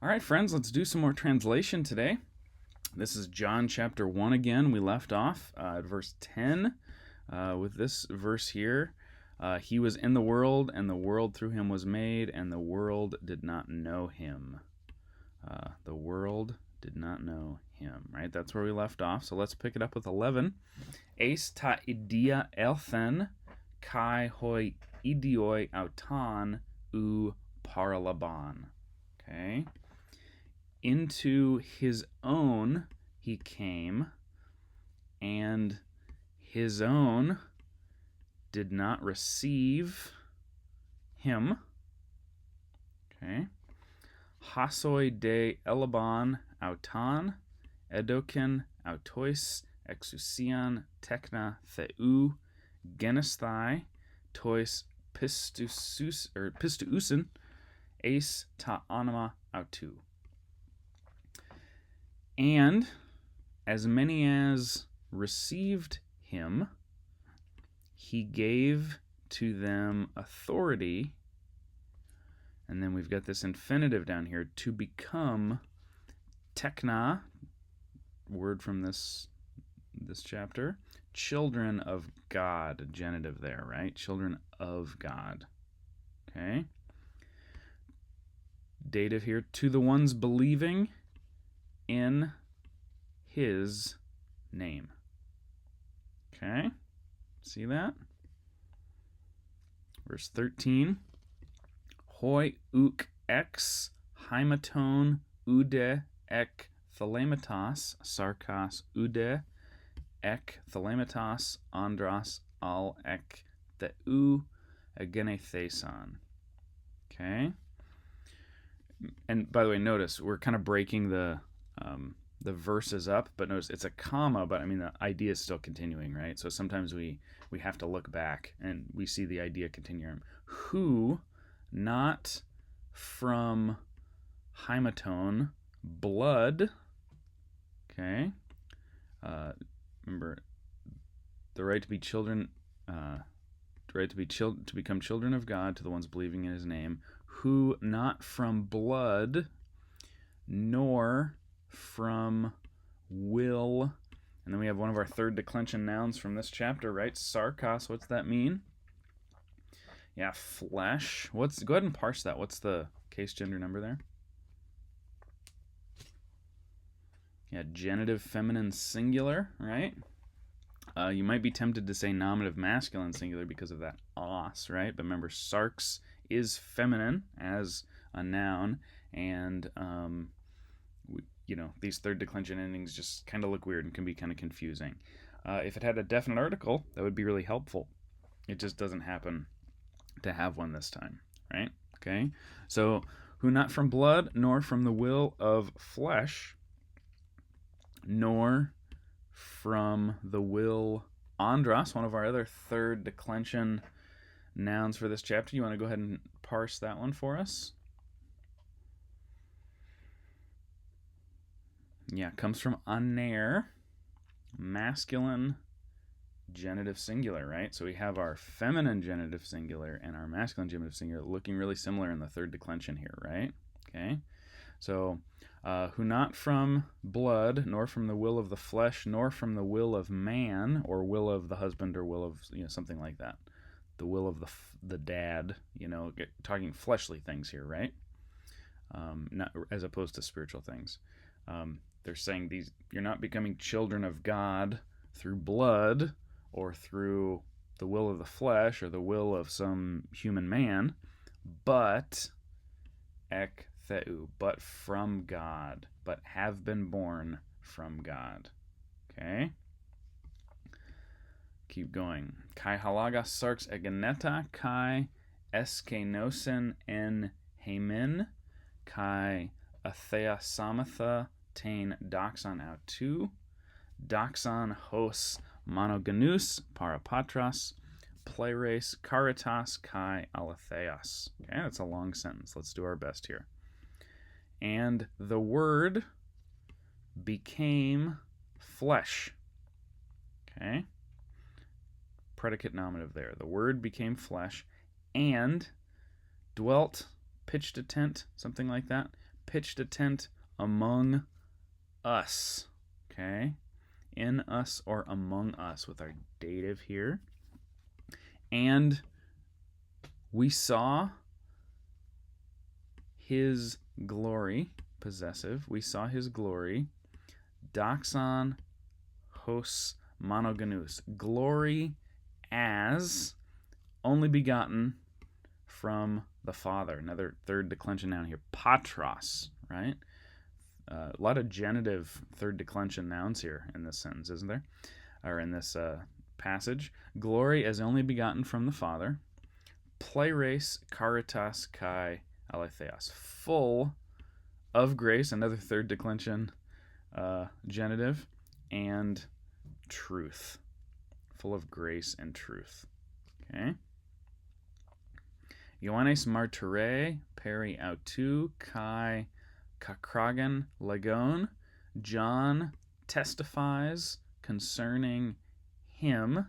All right, friends, let's do some more translation today. This is John chapter 1 again. We left off at verse 10 with this verse here. He was in the world, and the world through him was made, and the world did not know him. The world did not know him, right? That's where we left off. So let's pick it up with 11. Eis ta idia elthen kai hoi idioi autan u paralaban. Okay. Into his own he came, and his own did not receive him. Okay. Hasoi de Elaban autan, edoken autois exousian tekna theu, genesthai, tois pistuusen, eis ta anima autu. And as many as received him, he gave to them authority. And then we've got this infinitive down here, to become tekna, word from this chapter, children of God, genitive there, right? Children of God. Okay. Dative here, to the ones believing in his name. Okay, see that? Verse 13. Hoi uk ex hymaton ude ek thelematos sarkos ude ek thelematos andros al ek theu agenetheson. Okay. And by the way, notice we're kind of breaking the verses up, but notice it's a comma, but I mean the idea is still continuing, right? So sometimes we have to look back and we see the idea continuing. Who, not from hymaton, blood, okay, remember the right to be children, to become children of God to the ones believing in his name, who not from blood, nor from will, and then we have one of our third declension nouns from this chapter, right? Sarkos, what's that mean? Yeah, flesh. Go ahead and parse that. What's the case gender number there? Yeah, genitive feminine singular, right? You might be tempted to say nominative masculine singular because of that os, right? But remember, sarx is feminine as a noun, and these third declension endings just kind of look weird and can be kind of confusing. If it had a definite article, that would be really helpful. It just doesn't happen to have one this time, right? Okay, so who not from blood, nor from the will of flesh, nor from the will andros, one of our other third declension nouns for this chapter. You want to go ahead and parse that one for us? Yeah, comes from aner, masculine genitive singular, right? So we have our feminine genitive singular and our masculine genitive singular looking really similar in the third declension here, right? Okay, so who not from blood, nor from the will of the flesh, nor from the will of man, or will of the husband, or will of something like that. The will of the dad, talking fleshly things here, right? Not as opposed to spiritual things. They're saying you're not becoming children of God through blood or through the will of the flesh or the will of some human man, but ek theu, but from God, but have been born from God. Okay? Keep going. Kai halagas sarx egeneta, kai eskenosen en hemin, kai athea samatha tain doxon autu, doxon hos monogenous parapatras, pleres caritas kai aletheas. Okay, that's a long sentence. Let's do our best here. And the word became flesh. Okay, predicate nominative there. The word became flesh and dwelt, pitched a tent, something like that, pitched a tent among us. Okay? In us or among us with our dative here. And we saw his glory, possessive. We saw his glory. Doxon hos monogenes. Glory as only begotten from the Father. Another third declension noun here. Patros, right? A lot of genitive third declension nouns here in this sentence, isn't there? Or in this passage. Glory as only begotten from the Father. Pleres caritas kai aletheos. Full of grace, another third declension genitive, and truth. Full of grace and truth. Okay? Ioannes martyre peri autou kai kakragen legon. John testifies concerning him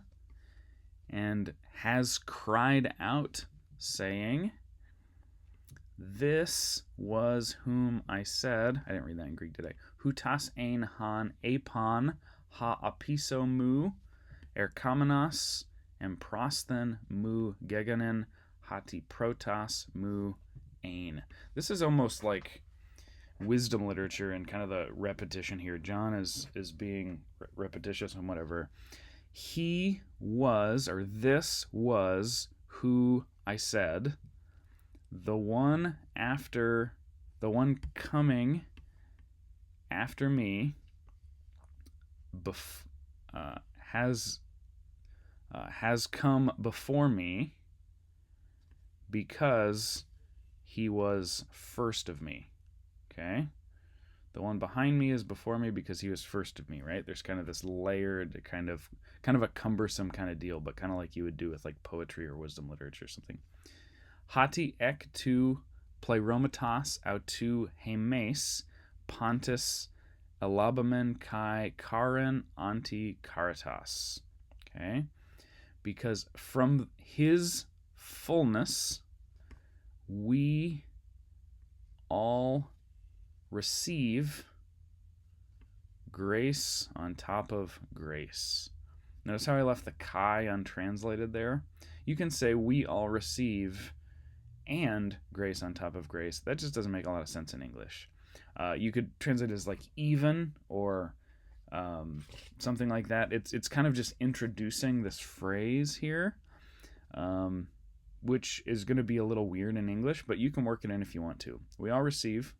and has cried out, saying, this was whom I said, I didn't read that in Greek today, hutas ein han apon ha apiso mu erkamenos emprosthen mu geganen hati protas mu ein. This is almost like wisdom literature and kind of the repetition here. John is being repetitious and whatever. He was, or this was who I said, the one coming after me has come before me because he was first of me. Okay? The one behind me is before me because he was first of me, right? There's kind of this layered, kind of a cumbersome kind of deal, but kind of like you would do with like poetry or wisdom literature or something. Hati ek tu pleiromatos autou hemes pontus elabamen kai karen anti caritas. Okay? Because from his fullness we all receive grace on top of grace. Notice how I left the kai untranslated there? You can say we all receive and grace on top of grace. That just doesn't make a lot of sense in English. You could translate it as like even or something like that. It's kind of just introducing this phrase here, which is going to be a little weird in English, but you can work it in if you want to. We all receive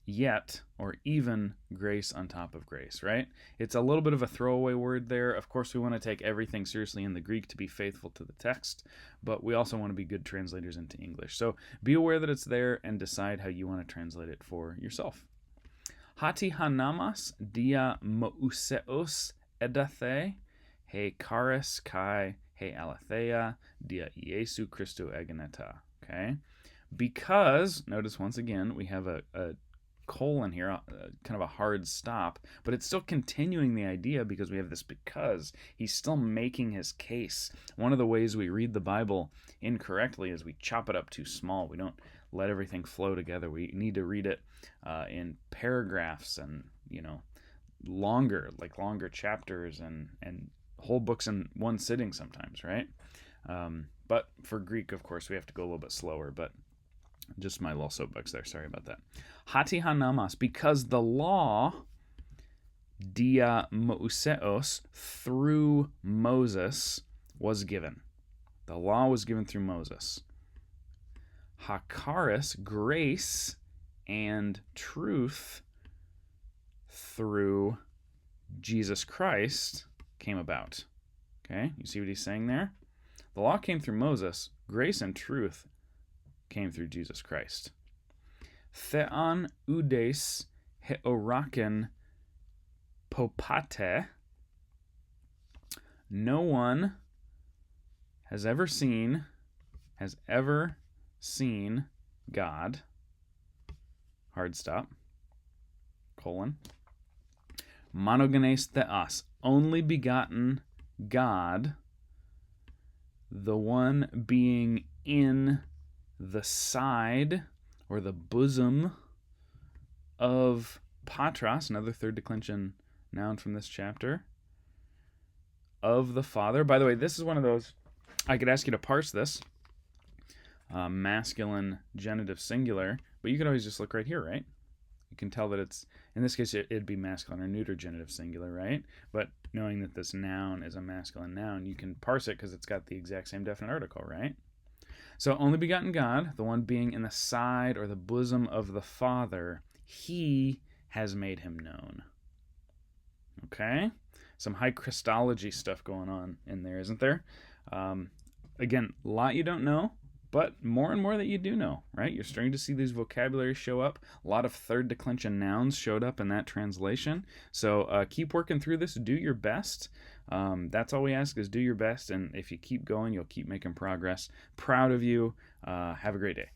yet or even grace on top of grace, right? It's a little bit of a throwaway word there. Of course, we want to take everything seriously in the Greek to be faithful to the text, but we also want to be good translators into English. So be aware that it's there and decide how you want to translate it for yourself. Hati hanamas dia mouseos edathe he charis kai he aletheia dia Iesu Christo egeneta. Okay? Because, notice once again, we have a colon here, kind of a hard stop, but it's still continuing the idea because we have this because. He's still making his case. One of the ways we read the Bible incorrectly is we chop it up too small. We don't let everything flow together. We need to read it in paragraphs and, longer chapters and whole books in one sitting sometimes, right? But for Greek, of course, we have to go a little bit slower, but just my little soapbox there. Sorry about that. Hati hanamas, because the law, dia mouseos, through Moses, was given. The law was given through Moses. Hakaris, grace and truth through Jesus Christ came about. Okay, you see what he's saying there? The law came through Moses. Grace and truth came through Jesus Christ. Theon udes heoraken popate. No one has ever seen God. Hard stop. Colon. Monogenes theos. Only begotten God. The one being in the side or the bosom of Patros, another third declension noun from this chapter, of the Father. By the way, this is one of those, I could ask you to parse this, masculine genitive singular, but you could always just look right here, right? You can tell that it's, in this case, it'd be masculine or neuter genitive singular, right? But knowing that this noun is a masculine noun, you can parse it because it's got the exact same definite article, right? So only begotten God, the one being in the side or the bosom of the Father, he has made him known. Okay? Some high Christology stuff going on in there, isn't there? Again, a lot you don't know, but more and more that you do know, right? You're starting to see these vocabularies show up. A lot of third declension nouns showed up in that translation. So keep working through this. Do your best. That's all we ask is do your best. And if you keep going, you'll keep making progress. Proud of you. Have a great day.